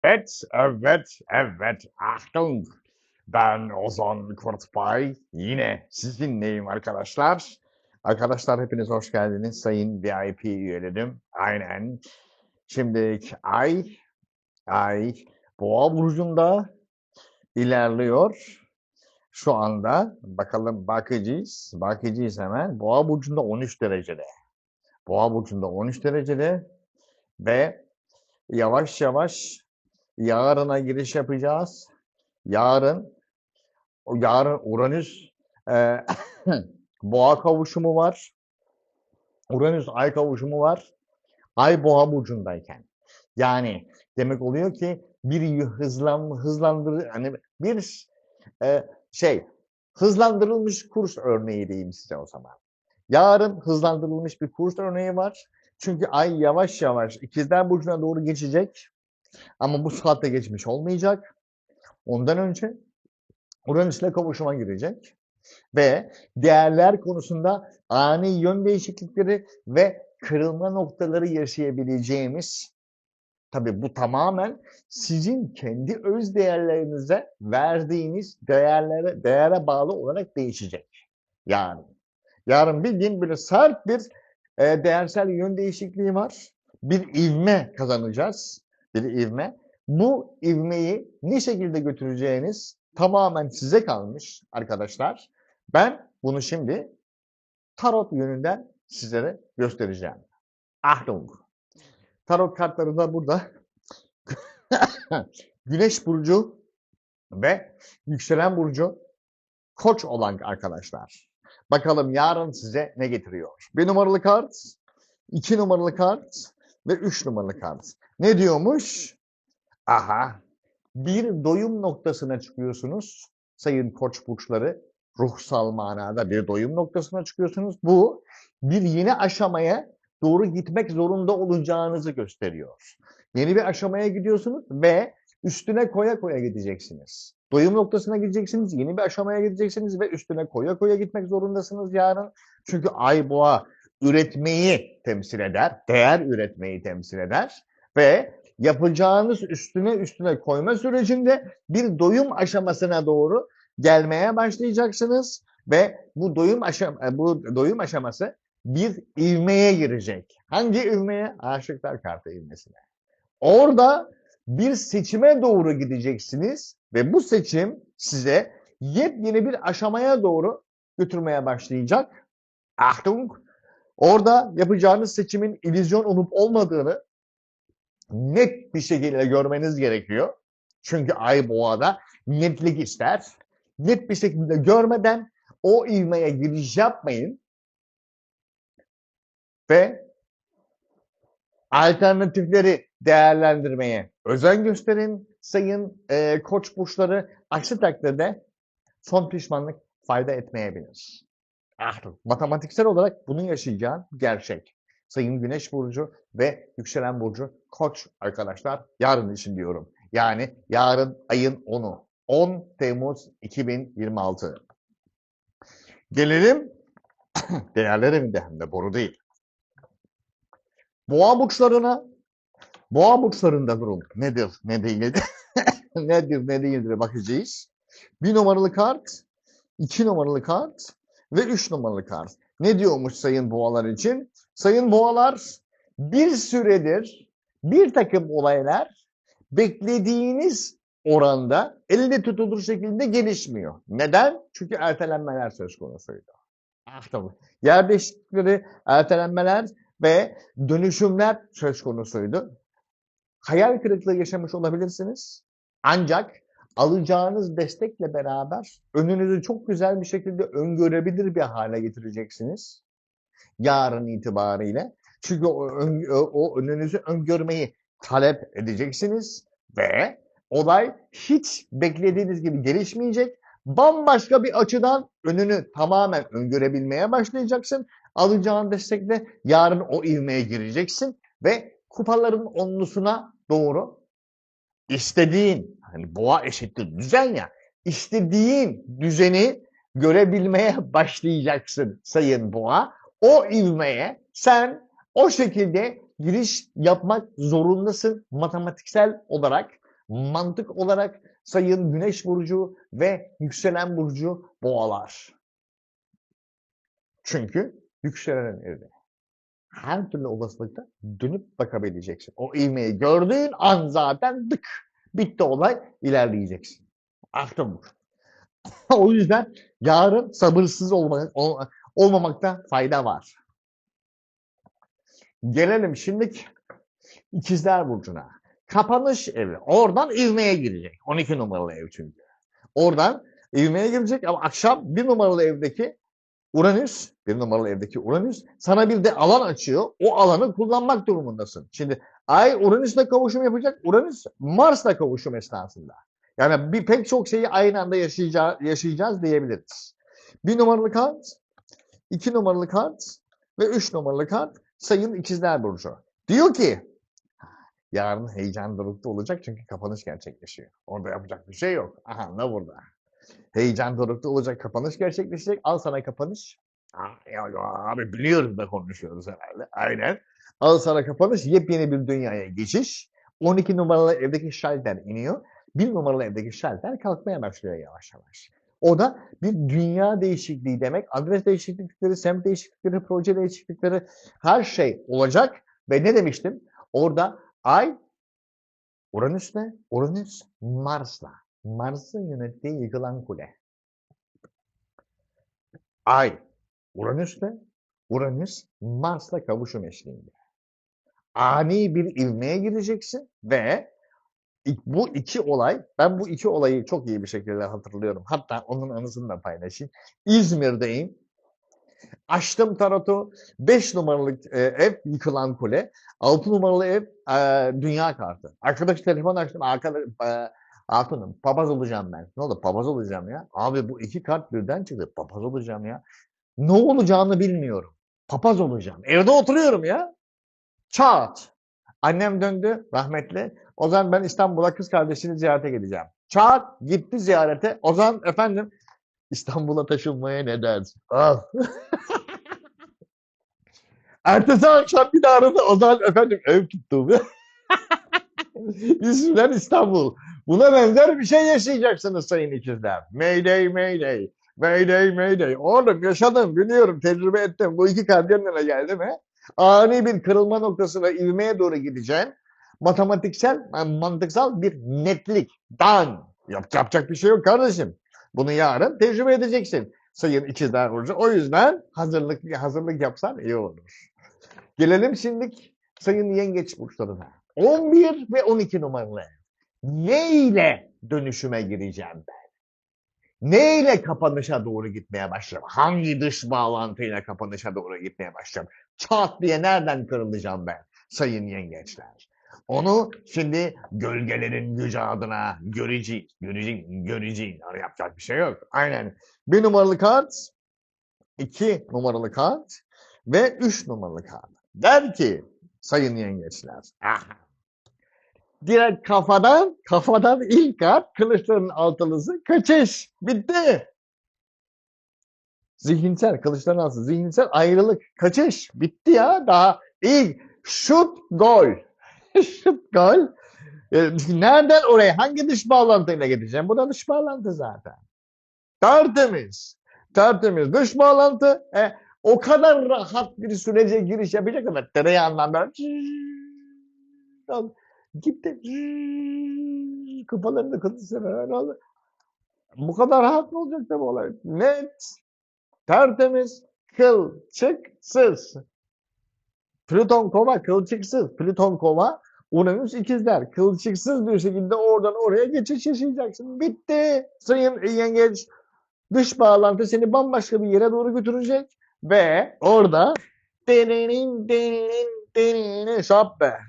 Evet, evet, evet. Achtung! Ben Ozan Kurtbay. Yine sizinleyim arkadaşlar. Arkadaşlar hepiniz hoş geldiniz sayın VIP üyelerim. Aynen. Şimdi ay Boğa burcunda ilerliyor. Şu anda bakalım bakacağız hemen. Boğa burcunda 13 derecede. Boğa burcunda 13 derecede ve yavaş yavaş yarına giriş yapacağız. Yarın yarın Uranüs e, Boğa kavuşumu var. Uranüs Ay kavuşumu var. Ay Boğa burcundayken. Yani demek oluyor ki bir hızlandır hani bir e, şey hızlandırılmış kurs örneği diyeyim size o zaman. Yarın hızlandırılmış bir kurs örneği var. Çünkü ay yavaş yavaş İkizler burcuna doğru geçecek. Ama bu saatte geçmiş olmayacak. Ondan önce Uranüs'le kavuşuma girecek ve değerler konusunda ani yön değişiklikleri ve kırılma noktaları yaşayabileceğimiz, tabii bu tamamen sizin kendi öz değerlerinize verdiğiniz değere bağlı olarak değişecek. Yani yarın bildiğin böyle sert bir değersel yön değişikliği var. Bir ivme kazanacağız. Bir ivme. Bu ivmeyi ne şekilde götüreceğiniz tamamen size kalmış arkadaşlar. Ben bunu şimdi tarot yönünden sizlere göstereceğim. Achtung! Tarot kartları da burada. Güneş burcu ve yükselen burcu Koç olan arkadaşlar. Bakalım yarın size ne getiriyor? Bir numaralı kart, 2 numaralı kart ve 3 numaralı kart. Ne diyormuş? Aha, bir doyum noktasına çıkıyorsunuz sayın Koç burçları. Ruhsal manada bir doyum noktasına çıkıyorsunuz. Bu bir yeni aşamaya doğru gitmek zorunda olacağınızı gösteriyor. Yeni bir aşamaya gidiyorsunuz ve üstüne koya koya gideceksiniz. Doyum noktasına gideceksiniz, yeni bir aşamaya gideceksiniz ve üstüne koya koya gitmek zorundasınız yarın. Çünkü Ay Boğa üretmeyi temsil eder, değer üretmeyi temsil eder ve yapacağınız üstüne koyma sürecinde bir doyum aşamasına doğru gelmeye başlayacaksınız ve bu doyum aşaması bir ivmeye girecek. Hangi ivmeye? Aşıklar kartı ivmesine. Orada bir seçime doğru gideceksiniz ve bu seçim size yepyeni bir aşamaya doğru götürmeye başlayacak. Achtung! Orada yapacağınız seçimin illüzyon olup olmadığını net bir şekilde görmeniz gerekiyor. Çünkü Ay Boğa'da netlik ister. Net bir şekilde görmeden o ivmeye giriş yapmayın ve alternatifleri değerlendirmeye özen gösterin sayın koç burçları. Aksi takdirde son pişmanlık fayda etmeyebilir. Ah, matematiksel olarak bunu yaşayacağın gerçek. Sayın Güneş burcu ve yükselen burcu Koç arkadaşlar yarın için diyorum. Yani yarın ayın 10'u. 10 Temmuz 2026. Gelelim değerler evinde hem de boru değil. Boğa burçlarına. Boğa burçlarında durum nedir, ne değildir, nedir, ne değildir bakacağız. Bir numaralı kart, 2 numaralı kart ve 3 numaralı kart. Ne diyormuş sayın boğalar için? Sayın boğalar, bir süredir bir takım olaylar beklediğiniz oranda elde tutulur şekilde gelişmiyor. Neden? Çünkü ertelenmeler söz konusuydu. Ah, tabii. Yer değişiklikleri, ertelenmeler ve dönüşümler söz konusuydu. Hayal kırıklığı yaşamış olabilirsiniz. Ancak alacağınız destekle beraber önünüzü çok güzel bir şekilde öngörebilir bir hale getireceksiniz yarın itibariyle. Çünkü o önünüzü öngörmeyi talep edeceksiniz ve olay hiç beklediğiniz gibi gelişmeyecek. Bambaşka bir açıdan önünü tamamen öngörebilmeye başlayacaksın. Alacağın destekle yarın o ivmeye gireceksin ve kupaların onlusuna doğru istediğin, hani boğa eşittir düzen ya, istediğin düzeni görebilmeye başlayacaksın sayın boğa. O ivmeye sen o şekilde giriş yapmak zorundasın matematiksel olarak. Mantık olarak sayın Güneş burcu ve yükselen burcu Boğalar. Çünkü yükselenin evi. Her türlü olasılıkta dönüp bakabileceksin. O ivmeyi gördüğün an zaten dık. Bitti olay, ilerleyeceksin. Aklım bu. O yüzden yarın sabırsız olmamakta fayda var. Gelelim şimdi İkizler Burcu'na. Kapanış evi. Oradan ivmeye girecek. 12 numaralı ev çünkü. Oradan ivmeye girecek ama akşam 1 numaralı evdeki Uranüs, 1 numaralı evdeki Uranüs sana bir de alan açıyor. O alanı kullanmak durumundasın. Şimdi Ay Uranüs'le kavuşum yapacak. Uranüs Mars'la kavuşum esnasında. Yani pek çok şeyi aynı anda yaşayacağız diyebiliriz. 1 numaralı kart, 2 numaralı kart ve 3 numaralı kart sayın İkizler Burcu. Diyor ki yarın heyecan dorukta olacak çünkü kapanış gerçekleşiyor. Orada yapacak bir şey yok. Aha ne burada? Heyecan dorukta olacak, kapanış gerçekleşecek. Al sana kapanış. Abi biliyoruz da konuşuyoruz herhalde. Aynen. Al sana kapanış, yepyeni bir dünyaya geçiş. 12 numaralı evdeki şalter iniyor. 1 numaralı evdeki şalter kalkmaya başlıyor yavaş yavaş. O da bir dünya değişikliği demek. Adres değişiklikleri, semt değişiklikleri, proje değişiklikleri her şey olacak. Ve ne demiştim? Orada Ay Uranüs'le, Uranüs Mars'la. Mars'ın yönettiği yıkılan kule. Ay Uranüs'le, Uranüs Mars'la kavuşum eşliğinde. Ani bir ivmeye gireceksin ve bu iki olay, ben bu iki olayı çok iyi bir şekilde hatırlıyorum. Hatta onun anısını da paylaşayım. İzmir'deyim. Açtım tarotu. 5 numaralı ev yıkılan kule. 6 numaralı ev dünya kartı. Arkadaş telefon açtım. Hatunum papaz olacağım ben. Ne oldu? Papaz olacağım ya. Abi bu iki kart birden çıktı. Papaz olacağım ya. Ne olacağını bilmiyorum. Papaz olacağım. Evde oturuyorum ya. Çat. Annem döndü rahmetli. O zaman ben İstanbul'a kız kardeşini ziyarete gideceğim. Çat gitti ziyarete. O zaman efendim İstanbul'a taşınmaya ne dersin? Al. Ertesi akşam bir daha aradı. O zaman efendim ev tuttum. İzmir, İstanbul. Buna benzer bir şey yaşayacaksınız sayın ikizler. Mayday, mayday. Mayday, mayday. Oğlum yaşadım, biliyorum, tecrübe ettim. Bu iki kart yanına geldi mi? Ani bir kırılma noktasına ivmeye doğru gideceksin. Matematiksel, mantıksal bir netlik. Dan. Yapacak bir şey yok kardeşim. Bunu yarın tecrübe edeceksin. Sayın ikizler burcu. O yüzden hazırlık yapsan iyi olur. Gelelim şimdi sayın yengeç burçlarına. 11 ve 12 numaralı. Ne ile dönüşüme gireceğim ben? Ne ile kapanışa doğru gitmeye başlayacağım? Hangi dış bağlantıyla kapanışa doğru gitmeye başlayacağım? Çat diye nereden kırılacağım ben sayın yengeçler? Onu şimdi gölgelerin gücü adına göreceğiz. Göreceğiz. Yani yapacak bir şey yok. Aynen. 1 numaralı kart, 2 numaralı kart ve 3 numaralı kart. Der ki sayın yengeçler. Direkt kafadan ilk kart kılıçların altılısı kaçış. Bitti. Zihinsel kılıçların altısı. Zihinsel ayrılık. Kaçış. Bitti ya. Daha ilk şut gol. Şut gol. Nereden oraya? Hangi dış bağlantıyla gideceğim? Bu da dış bağlantı zaten. Tertemiz. Tertemiz. Dış bağlantı. O kadar rahat bir sürece giriş yapacak kadar tereyağından böyle gitti. Kafalarını kılıçlar herhalde. Bu kadar rahat mı olacak da bu olay? Net. Tertemiz. Kılçıksız. Plüton kova kılçıksız. Plüton kova Uranüs ikizler. Kılçıksız bir şekilde oradan oraya geçiş yaşayacaksın. Bitti. Sayın yengeç. Dış bağlantı seni bambaşka bir yere doğru götürecek ve orada şap be.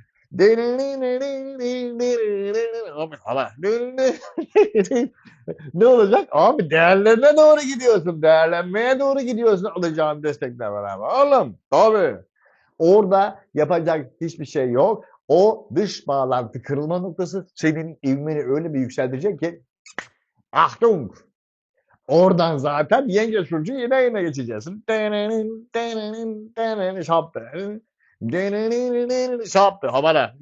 Ne olacak? Abi değerlerine doğru gidiyorsun. Değerlenmeye doğru gidiyorsun alacağın destekle beraber. Oğlum tabii. Orada yapacak hiçbir şey yok. O dış bağlantı kırılma noktası senin ivmeni öyle bir yükseltecek ki Achtung! Oradan zaten yengeç burcu yine geçeceğiz. Şaptı. Şaptı. Havada.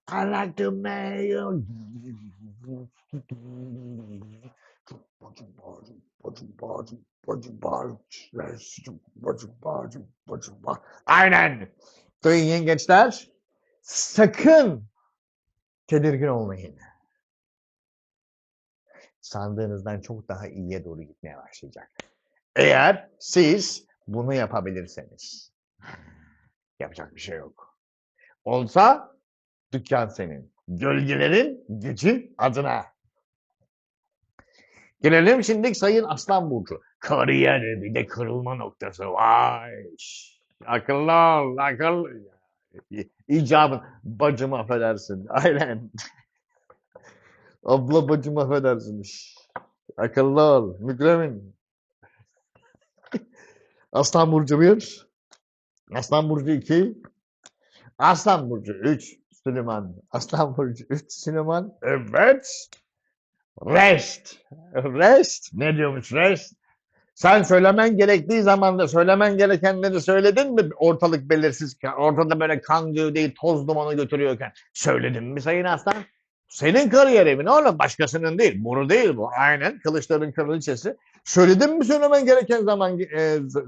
I like to mail. Aynen. Duyun yengeçler. Sakın tedirgin olmayın. Sandığınızdan çok daha iyiye doğru gitmeye başlayacak. Eğer siz bunu yapabilirseniz. Yapacak bir şey yok. Olsa dükkan senin. Gölgelerin gücü adına. Gelelim şimdi Sayın Aslan Burcu. Kariyer bir de kırılma noktası. Vay. Akıllı ol, akıllı. İcabın. Bacım affedersin. Aynen. Abla bacım affedersin. Akıllı ol. Mükremin. Aslan Burcu 1. Aslan Burcu 2. Aslan Burcu 3. Süleyman. Aslan Burcu 3. Süleyman. Evet. Rest. Rest. Ne diyormuş rest? Sen söylemen gerektiği zamanda söylemen gerekenleri söyledin mi? Ortalık belirsizken, ortada böyle kan gövdeyi toz dumanı götürüyorken. Söyledin mi Sayın Aslan? Senin kariyerin oğlum, başkasının değil. Boru değil bu. Aynen kılıçların kraliçesi. Söyledin mi söylemen gereken zaman,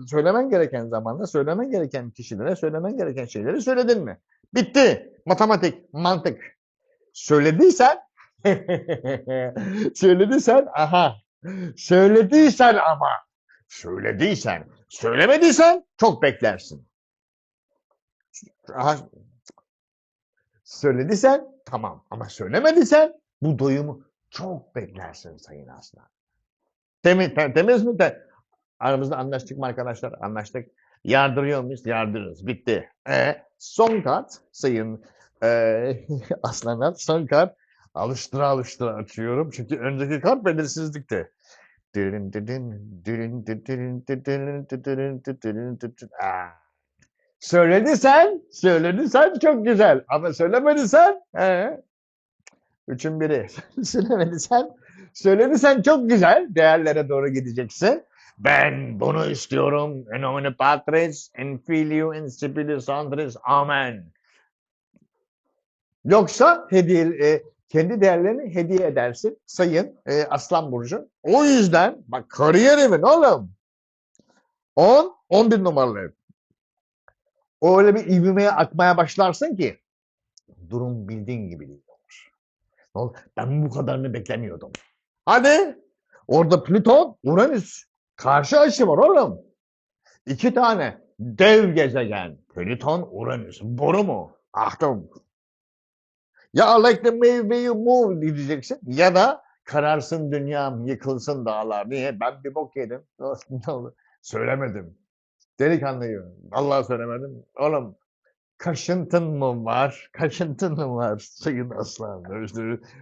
söylemen gereken zamanda, söylemen gereken kişilere, söylemen gereken şeyleri söyledin mi? Bitti. Matematik, mantık. Söylediysen, söylediysen, aha. Söylediysen ama. Söylediysen, söylemediysen çok beklersin. Aha, söylediysen tamam ama söylemediysen bu doyumu çok beklersin Sayın Aslan. Temiz mi? Aramızda anlaştık mı arkadaşlar? Anlaştık. Yardırıyor muyuz? Yardırırız. Bitti. Son kart Sayın Aslanlar. Son kart. Alıştıra alıştıra açıyorum. Çünkü önceki kart belirsizlikti. Söylediysen çok güzel. Ama söylemediysen, üçün biri. Söylediysen çok güzel. Değerlere doğru gideceksin. Ben bunu istiyorum. En nomine Patris, en Filio, en Spiritus Sanctus. Amen. Yoksa kendi değerlerini hediye edersin Sayın Aslan Burcu. O yüzden bak kariyerimin oğlum 11 numaralı ev. Öyle bir ivmeye akmaya başlarsın ki durum bildiğin gibi değil olur. Ben bu kadarını beklemiyordum. Hadi orada Plüton, Uranüs karşı açı var oğlum. 2 tane dev gezegen. Plüton, Uranüs. Boru mu? Ahtım. Ya like the maybe you move diyeceksin ya da kararsın dünyam, yıkılsın dağlar. Niye? Ben bir bok yedim. Söylemedim. Delikanlıyım. Vallahi söylemedim. Oğlum kaşıntın mı var? Kaşıntın mı var Sayın Aslan?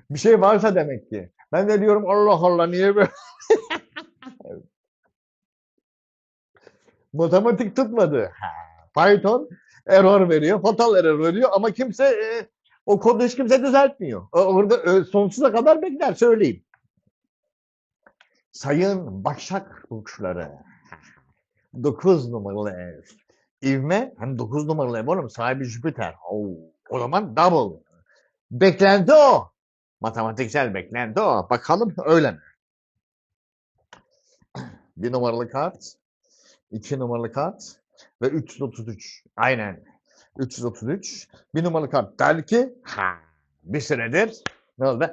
Bir şey varsa demek ki. Ben de diyorum Allah Allah niye böyle? Matematik tutmadı. Python error veriyor, fatal error veriyor ama kimse o kodu hiç kimse düzeltmiyor. Orada sonsuza kadar bekler söyleyeyim. Sayın Başak Burçları. 9 numaralı ev. İvme hem 9 numaralı ev oğlum sahibi Jüpiter. O zaman double. Beklenti o. Matematiksel beklenti o. Bakalım öyle mi? 1 numaralı kart. 2 numaralı kart. Ve 333. Aynen. 333. 1 numaralı kart der ki bir süredir ne oldu?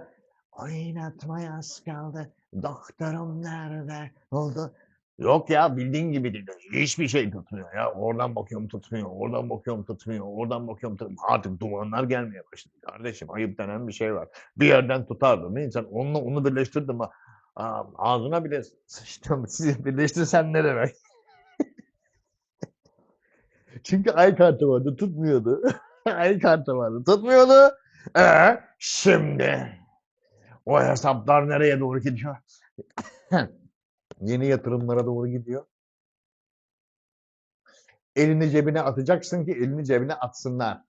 Oynatmaya az kaldı. Doktorum nerede? Ne oldu? Yok ya bildiğin gibi değil. Hiçbir şey tutmuyor ya. Oradan bakıyorum tutmuyor. Oradan bakıyorum tutmuyor. Oradan bakıyorum tutmuyor. Artık dumanlar gelmeye başladı. Kardeşim ayıp denen bir şey var. Bir yerden tutardı mı insan onunla onu birleştirdim. Ağzına bile sıçtım. Sizi birleştirsen ne demek? Çünkü ay kartı vardı tutmuyordu. Ay kartı vardı tutmuyordu. Şimdi o hesaplar nereye doğru gidiyor? Yeni yatırımlara doğru gidiyor. Elini cebine atacaksın ki elini cebine atsınlar.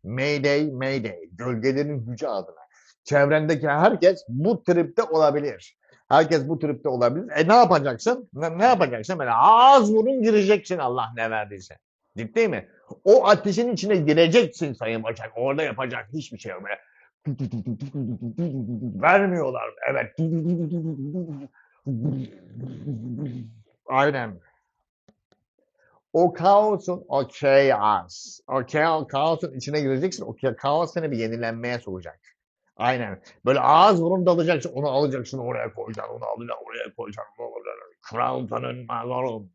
Mayday, mayday. Gölgelerin gücü adına. Çevrendeki herkes bu tripte olabilir. Herkes bu tripte olabilir. Ne yapacaksın? Ne yapacaksın? Böyle ağız burun gireceksin Allah ne verdiyse. Ciddi mi? O ateşin içine gireceksin Sayın Başak. Orada yapacak hiçbir şey yok. Böyle vermiyorlar. Evet. Aynen. O kaosun, o chaos. O kaosun içine gireceksin. O kaos seni bir yenilenmeye sokacak. Aynen. Böyle ağız burun dalacaksın. Onu alacaksın oraya koyacaksın. Onu alacaksın oraya koyacaksın. Onu alacaksın. Kral tanınmaz oğlum.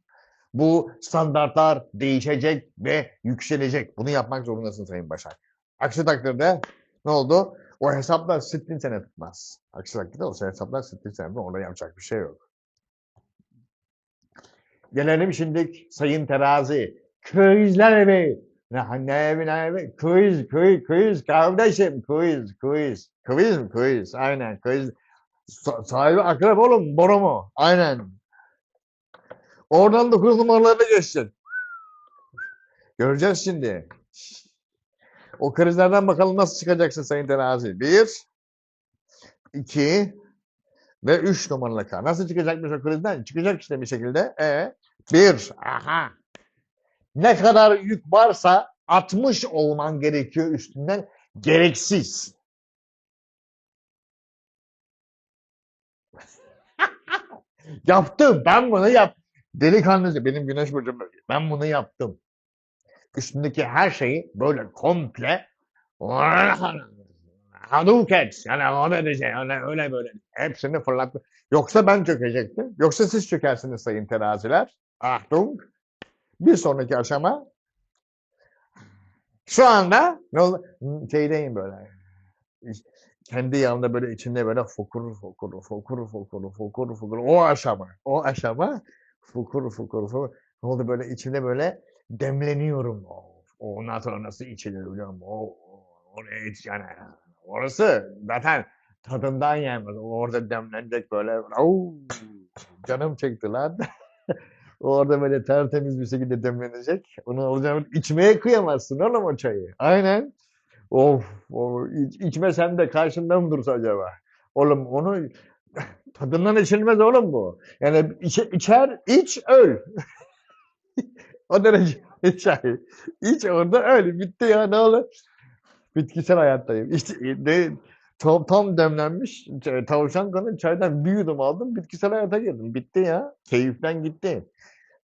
Bu standartlar değişecek ve yükselecek. Bunu yapmak zorundasın Sayın Başak. Aksi takdirde ne oldu? O hesaplar sittin sene tutmaz. Aksi takdirde o hesaplar sittin sene. Orada yapacak bir şey yok. Gelelim şimdi Sayın Terazi. Quizler evi. Ne evi? Quiz kardeşim. Quiz. Quiz mi? Quiz. Aynen quiz. Sahibi akrep oğlum. Boru mu? Aynen. Oradan 9 numaralarına geçsin. Göreceğiz şimdi. O krizlerden bakalım nasıl çıkacaksın Sayın Terazi. 1, 2 ve 3 numaralı kar. Nasıl çıkacakmış o krizden? Çıkacak işte bir şekilde. 1. Aha. Ne kadar yük varsa 60 olman gerekiyor üstünden. Gereksiz. Yaptım. Ben bunu Delikanlıca benim güneş burcum böyle. Ben bunu yaptım. Üstündeki her şeyi böyle komple Hadouken yani o derece yani öyle böyle hepsini fırlattı. Yoksa ben çökecektim. Yoksa siz çökersiniz sayın teraziler. Achtung. Bir sonraki aşama şu anda ne oldu? Şeydeyim böyle. Kendi yanında böyle içinde böyle fokur. O aşama. O aşama fokur. Ne oldu böyle içinde böyle demleniyorum. Ondan sonra nasıl içilir biliyorum. Oraya yani orası zaten tadından yenmez. Orada demlenecek böyle. Canım çekti lan. Orada böyle tertemiz bir şekilde demlenecek. Onu alacağım. İçmeye kıyamazsın oğlum o çayı. Aynen. Of, içmesem de karşımda mı dursa acaba? Oğlum onu tadından içilmez oğlum bu. Yani içer, iç, öl. O derece çay. İç orada öl. Bitti ya ne olur. Bitkisel hayattayım. İşte tam demlenmiş tavşan kanı çaydan bir yudum aldım. Bitkisel hayata girdim. Bitti ya. Keyiften gitti.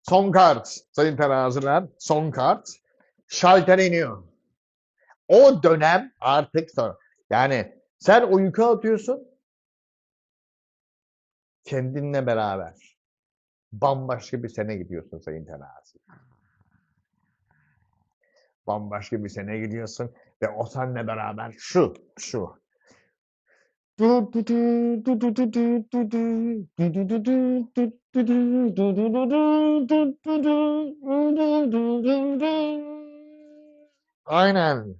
Son kart sayın teraziler. Son kart. Şalter iniyor. O dönem artık sonra. Yani sen o yükü atıyorsun kendinle beraber. Bambaşka bir sene gidiyorsun sayın terazi. Bambaşka bir sene gidiyorsun ve o seninle beraber şu. Aynen.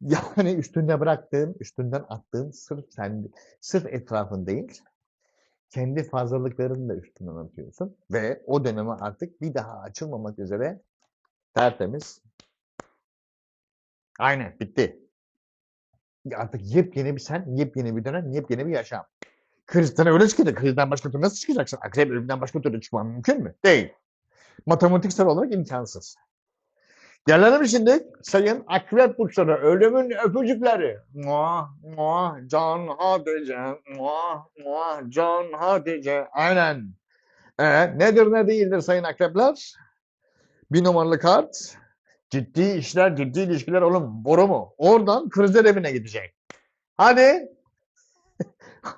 Yani üstünden attığın sırf etrafın değil, kendi fazlalıklarını da üstünden atıyorsun ve o döneme artık bir daha açılmamak üzere tertemiz. Aynen bitti. Artık yepyeni bir dönem, yepyeni bir yaşam. Krizden öyle çıkacak. Krizden başka türlü nasıl çıkacaksın? Akrep ölümden başka türlü çıkman mümkün mü? Değil. Matematiksel olarak imkansız. Gelelim şimdi sayın akrep burçları, ölümün öpücükleri. Can Hatice, Can Hatice. Aynen. Nedir ne değildir sayın akrepler? Bir numaralı kart. Ciddi işler, ciddi ilişkiler oğlum. Boru mu? Oradan krizler evine gidecek. Hadi.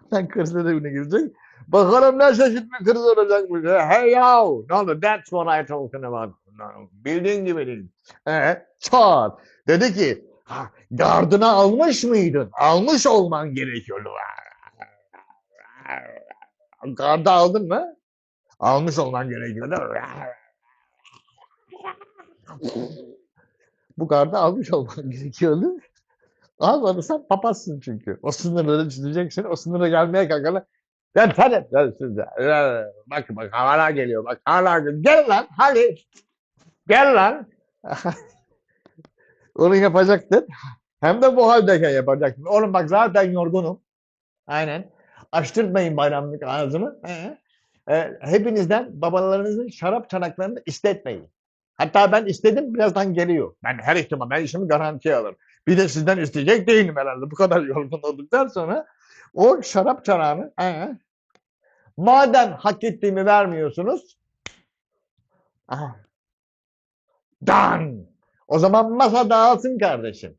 Oradan krizler evine gidecek. Bakalım ne çeşit bir kriz olacakmış. Hey yo. No, that's what I'm talking about. Bildiğin gibi değil. Çat. Dedi ki gardına almış mıydın? Almış olman gerekiyordu. Gardı aldın mı? Almış olman gerekiyordu. Bu gardı almış olman gerekiyordu. Almadıysan papazsın çünkü. O sınırları çizeceksin. O sınıra gelmeye kalkana ben tabii. Bak hala geliyor. Bak hala geliyor. Gel lan hadi. Gel lan. Onu yapacaktın. Hem de bu haldeyken yapacaktın. Oğlum bak zaten yorgunum. Aynen. Açtırtmayın bayramlık ağzımı. Hepinizden babalarınızın şarap çanaklarını istetmeyin. Hatta ben istedim birazdan geliyor. Ben her ihtimal ben işimi garantiye alırım. Bir de sizden isteyecek değilim herhalde. Bu kadar yorgun olduktan sonra o şarap çanağını madem hak ettiğimi vermiyorsunuz aha, dan. O zaman masa dağılsın kardeşim.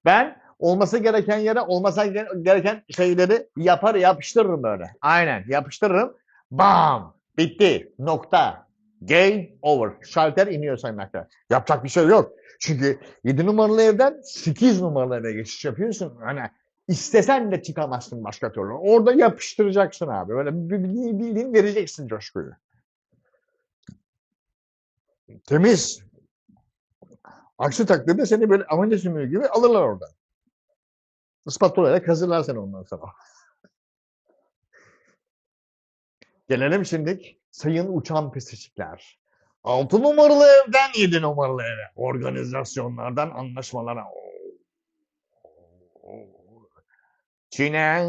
Ben olması gereken yere olmasa gereken şeyleri yapar yapıştırırım böyle. Aynen yapıştırırım. Bam. Bitti. Nokta. Game over. Şalter iniyor sayın arkadaşlar. Yapacak bir şey yok. Çünkü 7 numaralı evden 8 numaralı eve geçiş yapıyorsun. Hani istesen de çıkamazsın başka türlü. Orada yapıştıracaksın abi. Böyle bildiğin vereceksin coşkuyu. Temiz. Aksi takdirde seni böyle amele sümüğü gibi alırlar orada. Spatulayla kazırlar seni ondan sonra. Gelelim şimdi sayın uçan pisicikler. 6 numaralı evden 7 numaralı eve. Organizasyonlardan anlaşmalara. Çine.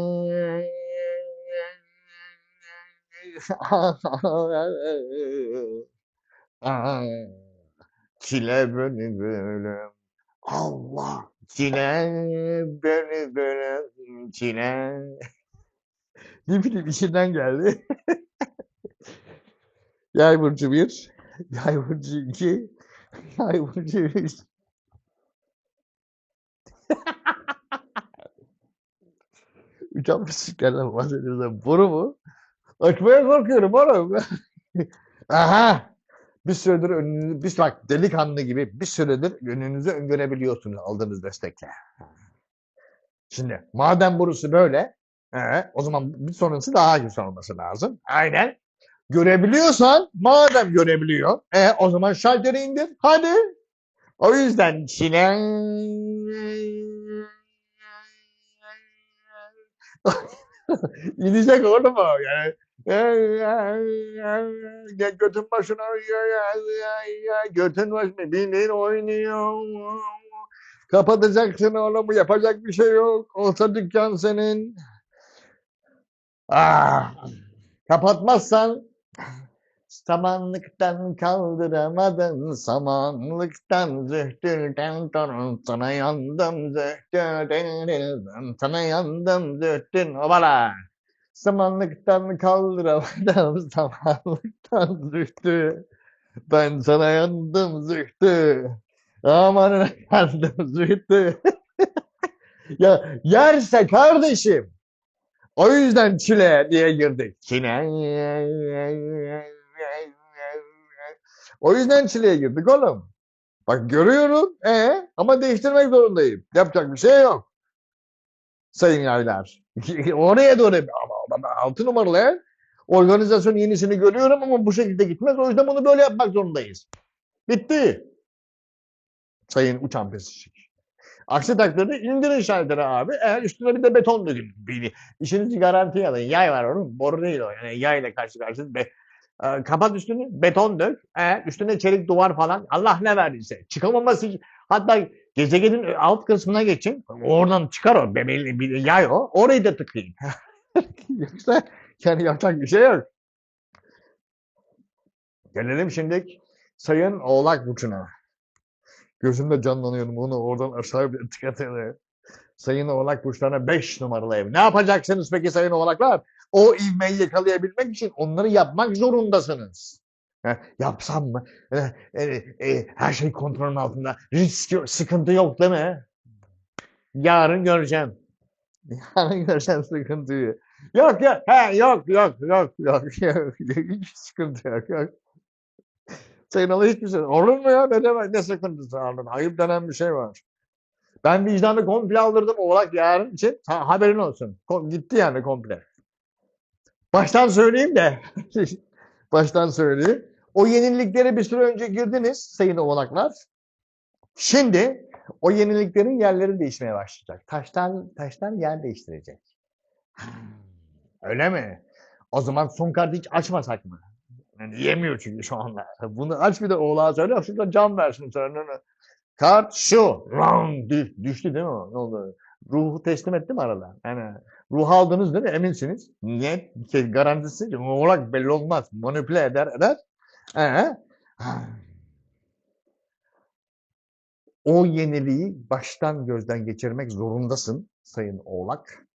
Çile beni bölüm. Allah. Çile beni bölüm. Çile. Ne bileyim içinden geldi. Yay burcu 1, yay burcu 2, yay burcu 3. Uçan pisliklerden bahsediyoruz. Boru mu? Açmaya korkuyorum oğlum. Aha! Bir süredir önünüzü, bak delikanlı gibi bir süredir önünüzü öngörebiliyorsunuz aldığınız destekle. Şimdi madem burası böyle, o zaman bir sonrası daha güzel olması lazım. Aynen. Görebiliyorsan, madem görebiliyor, o zaman şalteri indir. Hadi. O yüzden Çile İnecek oğlum o yani. Götün başına götün başına bildiğin oynuyor. Kapatacaksın oğlum yapacak bir şey yok. Olsa dükkan senin. Ah, kapatmazsan samanlıktan kaldıramadın samanlıktan zühtürden torun sana yandım zühtürden sana yandım zühtün obala samanlıktan kaldıramadım samanlıktan zühtü ben sana yandım zühtü aman yandım zühtü ya yerse kardeşim o yüzden çile diye girdik. Çile. O yüzden çileye girdik oğlum. Bak görüyorum ama değiştirmek zorundayım. Yapacak bir şey yok. Sayın yaylar. Oraya doğru ama 6 numaralı ev. Organizasyon yenisini görüyorum ama bu şekilde gitmez. O yüzden bunu böyle yapmak zorundayız. Bitti. Sayın uçan pesişik. Aksi takdirde indirin şalteri abi. Eğer üstüne bir de beton dökün. İşinizi garantiye alın. Yay var onun. Boru değil o. Yani yayla karşı karşıya. Kapat üstünü. Beton dök. Üstüne çelik duvar falan. Allah ne verdiyse. Çıkamaması için. Hatta gezegenin alt kısmına geçin. Oradan çıkar o. Bir yay o. Orayı da tıkayın. Yoksa yani yapacak bir şey yok. Gelelim şimdi Sayın Oğlak Burcu'na. Gözümde canlanıyorum onu oradan aşağı bir dikkat edin. Sayın Oğlak Burçlarına 5 numaralı ev. Ne yapacaksınız peki Sayın Oğlaklar? O ivmeyi yakalayabilmek için onları yapmak zorundasınız. Yapsam mı? Her şey kontrolün altında. Risk yok, sıkıntı yok değil mi? Yarın göreceğim. Yarın göreceğim sıkıntıyı. Yok yok. Yok. Hiç sıkıntı yok. Sayın Allah hiçbir şey. Olur mu ya? Ne demek? Ne sıkıntısı aldın? Ayıp denen bir şey var. Ben vicdanı komple aldırdım Oğlak yarın için. Haberin olsun. Gitti yani komple. Baştan söyleyeyim de. Baştan söyleyeyim. O yeniliklere bir süre önce girdiniz sayın Oğlaklar. Şimdi o yeniliklerin yerleri değişmeye başlayacak. Taşlar yer değiştirecek. Öyle mi? O zaman son kartı hiç açmasak mı? Yani yemiyor çünkü şu anda. Bunu aç bir de Oğlak'a söyle. Şurada cam versin sonra. Kart şu. Düştü değil mi o? Ne oldu? Ruhu teslim etti mi arada? Yani ruh aldınız değil mi? Eminsiniz. Niye? Garantisi. Oğlak belli olmaz. Manipüle eder. Ee? O yeniliği baştan gözden geçirmek zorundasın Sayın Oğlak.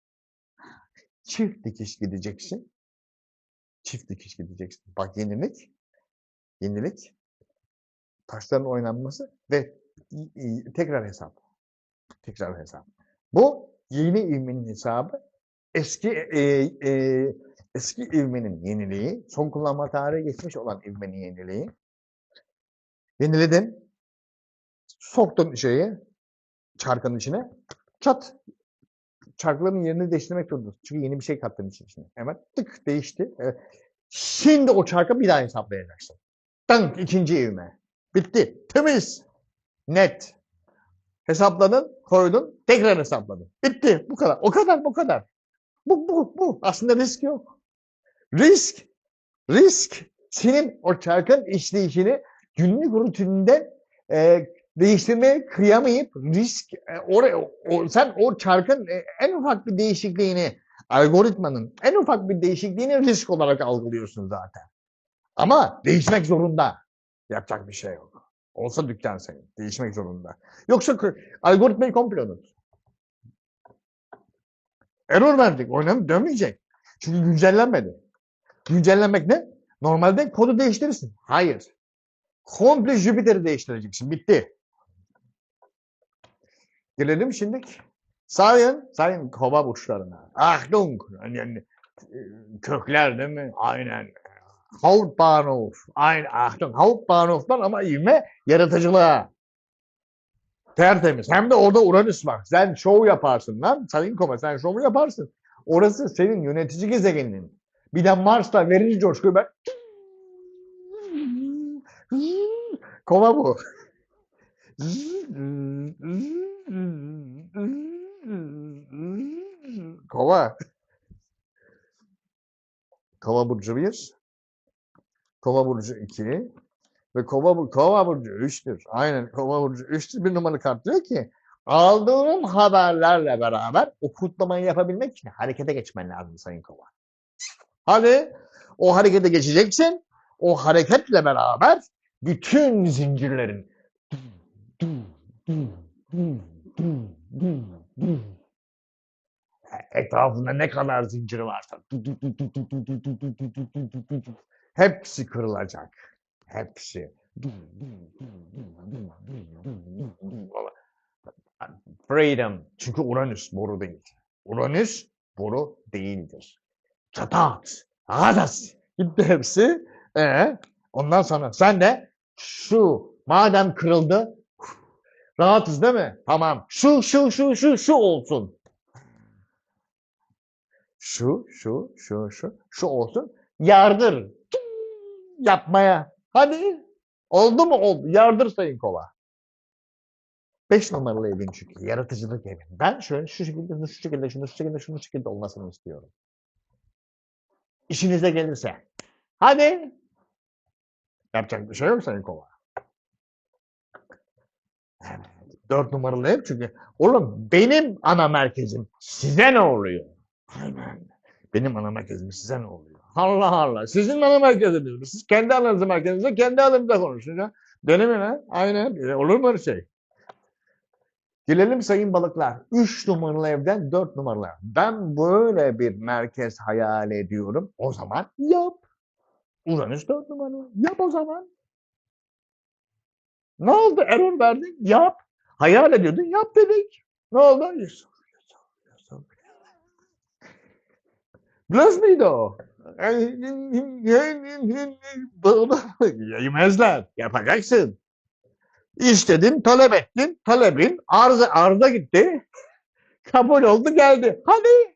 Çift dikiş gideceksin. Çift dikiş gideceksin. Bak yenilik, taşların oynanması ve tekrar hesap. Tekrar hesap. Bu yeni ivmenin hesabı, eski ivmenin yeniliği, son kullanma tarihi geçmiş olan ivmenin yeniliği. Yeniledin, soktun çarkın içine, çat. Çarkların yerini değiştirmek zorundasın. Çünkü yeni bir şey kattın içine. Hemen tık değişti. Şimdi o çarkı bir daha hesaplayacaksın. Tank ikinci ivme. Bitti. Temiz. Net. Hesapladın, koydun, tekrar hesapladın. Bitti. Bu kadar. O kadar, bu kadar. Bu. Aslında risk yok. Risk. Senin o çarkın işleyişini günlük rutininde değiştirmeye kıyamayıp sen o çarkın en ufak bir değişikliğini, algoritmanın en ufak bir değişikliğini risk olarak algılıyorsun zaten. Ama değişmek zorunda. Yapacak bir şey yok. Olsa dükkan senin. Değişmek zorunda. Yoksa algoritmayı komple unut. Error verecek. Dönmeyecek. Çünkü güncellenmedi. Güncellenmek ne? Normalde kodu değiştirirsin. Hayır. Komple Jüpiter'i değiştireceksin. Bitti. Gelelim şimdi sayın kova burçlarına. Achtung! Yani, kökler değil mi? Aynen. Hauptbahnhof. Aynen. Achtung. Hauptbahnhof'tan ama ivme yaratıcılığa. Tertemiz. Hem de orada Uranüs var. Sen şov yaparsın lan. Sayın kova sen şovu yaparsın. Orası senin yönetici gezegenin. Bir de Mars'ta verir coşkuyu ben. Kova bu. Kova. Kova burcu 1. Kova burcu 2. Ve kova burcu 3'tür. Aynen kova burcu 3'tür. Bir numaralı kart diyor ki aldığım haberlerle beraber o kutlamayı yapabilmek için harekete geçmen lazım Sayın Kova. Hadi o harekete geçeceksin. O hareketle beraber bütün zincirlerin etrafında ne kadar zinciri varsa hepsi kırılacak. Hepsi. Freedom. Çünkü Uranüs boru değil. Uranüs boru değildir. Çatat. Ağdas. Gitti hepsi. Ondan sonra sen de madem kırıldı rahatız değil mi? Tamam. Şu olsun. Şu olsun. Yardır. Yapmaya. Hadi. Oldu mu? Oldu. Yardır Sayın Kova. 5 numaralı evin çünkü. Yaratıcılık evin. Ben şöyle şu şekilde olmasını istiyorum. İşinize gelirse. Hadi. Yapacak bir şey yok Sayın Kova. Evet. 4 numaralı ev çünkü. Oğlum benim ana merkezim. Size ne oluyor? Aynen. Benim ana merkezim size ne oluyor? Allah Allah. Sizin ana merkeziniz mi? Siz kendi ananızı merkezinizde kendi alanınızda konuşun ya. Değil mi lan? Aynen. Olur mu öyle şey? Gelelim sayın balıklar. 3 numaralı evden 4 numaralı ev. Ben böyle bir merkez hayal ediyorum. O zaman yap. Uranüs 4 numaralı. Yap o zaman. Ne oldu? Error verdin. Yap. Hayal ediyordun. Yap dedik. Ne oldu? Blöf müydü o? Yemezler. Yapacaksın. İstedin, talep ettin. Talebin arıza gitti. Kabul oldu geldi. Hadi.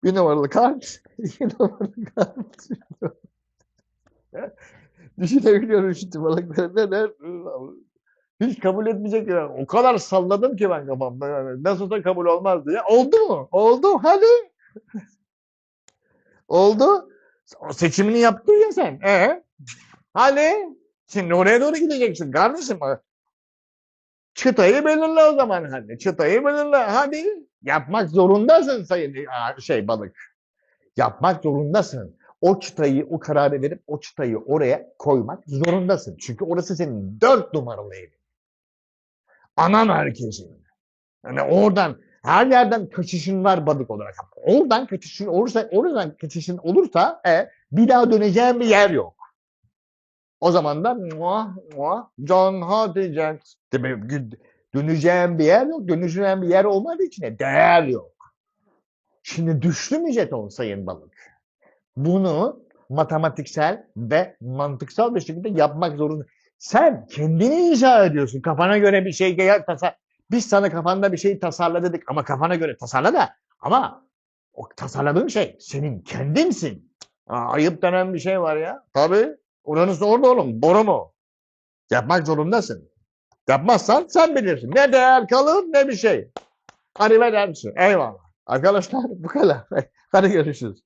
Bir numaralı kart. 2 numaralı kart. Düşünebiliyorum şimdi balıkları. Hiç kabul etmeyecek ya. O kadar salladım ki ben kafamda. Yani. Nasıl olsa kabul olmaz diye. Oldu mu? Oldu. Hadi. Oldu. O seçimini yaptın ya sen. Hadi. Şimdi oraya doğru gideceksin kardeşim. Çıtayı belirle o zaman hadi. Çıtayı belirle. Hadi. Yapmak zorundasın sayın balık. Yapmak zorundasın. o çıtayı, o kararı verip o çıtayı oraya koymak zorundasın. Çünkü orası senin 4 numaralı evin. Ana merkezin. Yani oradan her yerden kaçışın var balık olarak. Oradan kaçışın olursa, oradan kaçışın olursa bir daha döneceğin bir yer yok. O zaman da muah muah John Hatice. Döneceğin bir yer yok. Döneceğin bir yer olmadığı için de değer yok. Şimdi düştü mü jeton sayın balık? Bunu matematiksel ve mantıksal bir şekilde yapmak zorunda. Sen kendini inşa ediyorsun. Kafana göre bir şey biz sana kafanda bir şey tasarla dedik ama kafana göre tasarla da ama o tasarladığın şey senin kendinsin. Ayıp denen bir şey var ya. Tabii. Uranüs orada oğlum. Boru mu? Yapmak zorundasın. Yapmazsan sen bilirsin. Ne değer kalır ne bir şey. Arrivederci. Eyvallah. Arkadaşlar bu kadar. Hadi görüşürüz.